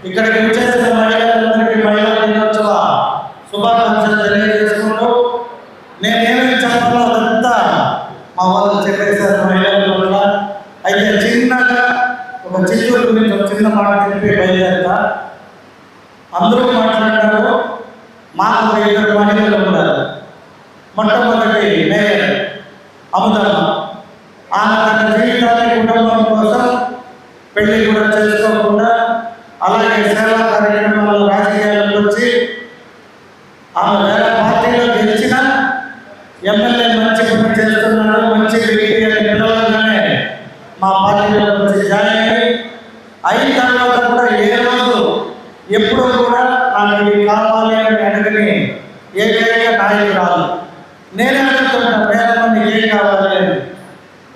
ఇక్కడికి వచ్చేసిన మహిళలందరికీ మహిళా దినోత్సవ శుభాకాంక్షలు తెలియజేసుకుంటూ నేనేమేమి చెప్పాలో అదంతా మా వాళ్ళు చెప్పేశారు మహిళల వల్ల. అయితే చిన్నగా ఒక చిత్తూరు గురించి ఒక చిన్న మాట చెప్పి బయలుదేరుతా. అందరూ మాట్లాడినారు. మాకు ఒక 2 మహిళలు ఉన్నారు. మొట్టమొదటి మేయర్ అముదమ్మ. ఆమె తన జీవితాన్ని కుటుంబం కోసం పెళ్లి కూడా చేసుకోకుండా అలాగే సేవా కార్యక్రమాలు రాజకీయాలకు వచ్చి ఆమె వేరే పార్టీలో గెలిచిన ఎమ్మెల్యే మంచి పని చేస్తున్నాడు, మంచి వ్యక్తి అని పిలవగానే మా పార్టీలో వచ్చి జాయిన్ అయిన తర్వాత కూడా ఏ రోజు ఎప్పుడూ కూడా నాకు ఇది కావాలి అని అడగని ఏకైక నాయకురాలు. నేనే అడుగుతున్నాను, వేరే మంది ఏం కావాలి అని.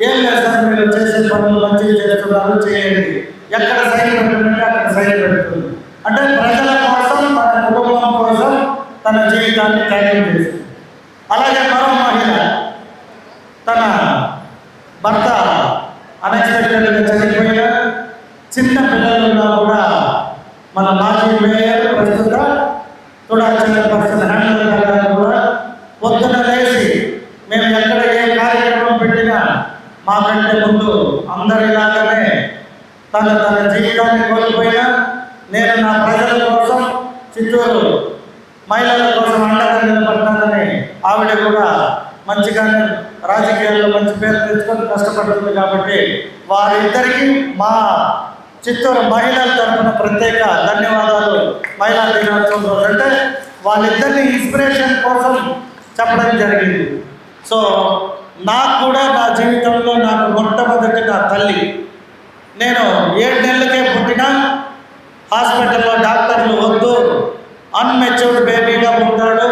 ఏం లేదు సార్, మీరు చేసే పనులు మంచిగా చేస్తున్నారు, చేయండి. ఎక్కడ సైన్ పెట్టాలంటే అక్కడ సైన్ పెడుతుంది. అంటే ప్రజల కోసం, తన కుటుంబం కోసం తన జీవితాన్ని త్యాగం చేస్తుంది. అలాగే మరో మహిళ తన భర్త అన్ఎక్స్పెక్టెడ్గా చనిపోయిన చిన్న పిల్లలున్నా కూడా మన మాజీ మేయర్ ప్రస్తుత తుడా చైర్పర్సన్ హ్యాండిల్ గారు కూడా పొద్దున లేచి మేము ఎక్కడ ఏ కార్యక్రమం పెట్టినా మాకంటే ముందు అందరిలాగానే తన జీవితాన్ని కోల్పోయినా నేను నా ప్రజల కోసం, చిత్తూరు మహిళల కోసం అండగా నిలబడతానని ఆవిడ కూడా మంచిగానే రాజకీయాల్లో మంచి పేరు తెచ్చుకొని కష్టపడుతుంది. కాబట్టి వారిద్దరికీ మా చిత్తూరు మహిళల తరఫున ప్రత్యేక ధన్యవాదాలు. మహిళా దినోత్సవం రోజు అంటే వాళ్ళిద్దరిని ఇన్స్పిరేషన్ కోసం చెప్పడం జరిగింది. సో నాకు కూడా నా జీవితంలో నాకు మొట్టమొదటి నా తల్లి. నేను 7 నెలలకే పుట్టినా హాస్పిటల్లో డాక్టర్లు వద్దు, అన్మెచ్యూర్డ్ బేబీగా పుట్టాడు,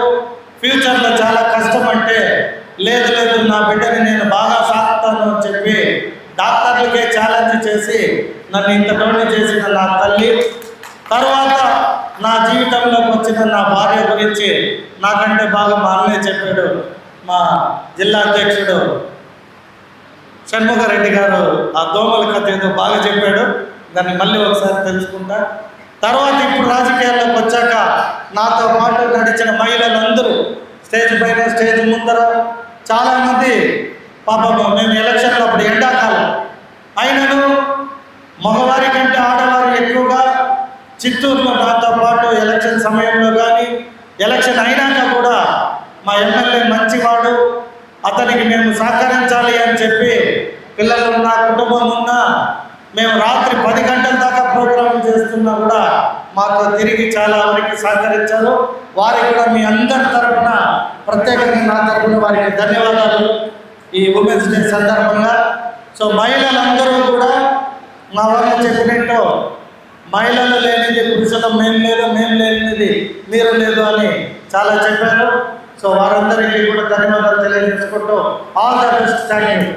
ఫ్యూచర్లో చాలా కష్టం అంటే లేదు లేదు నా బిడ్డని నేను బాగా సాగుతాను అని చెప్పి డాక్టర్లకే ఛాలెంజ్ చేసి నన్ను ఇంతలోనే చేసిన నా తల్లి. తర్వాత నా జీవితంలోకి వచ్చిన నా భార్య గురించి నాకంటే బాగా మా అన్నయ్య చెప్పాడు. మా జిల్లా అధ్యక్షుడు షణ్ముఖరెడ్డి గారు ఆ దోమల కథ ఏదో బాగా చెప్పాడు. దాన్ని మళ్ళీ ఒకసారి తెలుసుకుంటా. తర్వాత ఇప్పుడు రాజకీయాల్లోకి వచ్చాక నాతో పాటు నడిచిన మహిళలందరూ స్టేజ్ పైన, స్టేజ్ ముందర చాలామంది పాపం మేము ఎలక్షన్లో అప్పుడు ఎండాకాలం అయినను మగవారి కంటే ఆడవారు ఎక్కువగా చిత్తూరులో నాతో పాటు ఎలక్షన్ సమయంలో కానీ ఎలక్షన్ అయినాక కూడా మా ఎమ్మెల్యే మంచివాడు, అతనికి మేము సహకరించాలి అని చెప్పి పిల్లలు ఉన్నా, కుటుంబం ఉన్నా, మేము రాత్రి 10 గంటల దాకా ప్రోగ్రాం చేస్తున్నా కూడా మాతో తిరిగి చాలా వరకు సహకరించారు. వారికి కూడా మీ అందరి తరఫున ప్రత్యేకంగా నా తరఫున వారికి ధన్యవాదాలు ఈ ఉమెన్స్ డే సందర్భంగా. సో మహిళలందరూ కూడా మా వాళ్ళు చెప్పినట్టు మహిళలు లేనిది పురుషులు మేము లేదు, మేము లేనిది మీరు లేదు అని చాలా చెప్పారు. సో వారందరికీ కూడా ధన్యవాదాలు తెలియజేసుకుంటూ all the best. Thank you.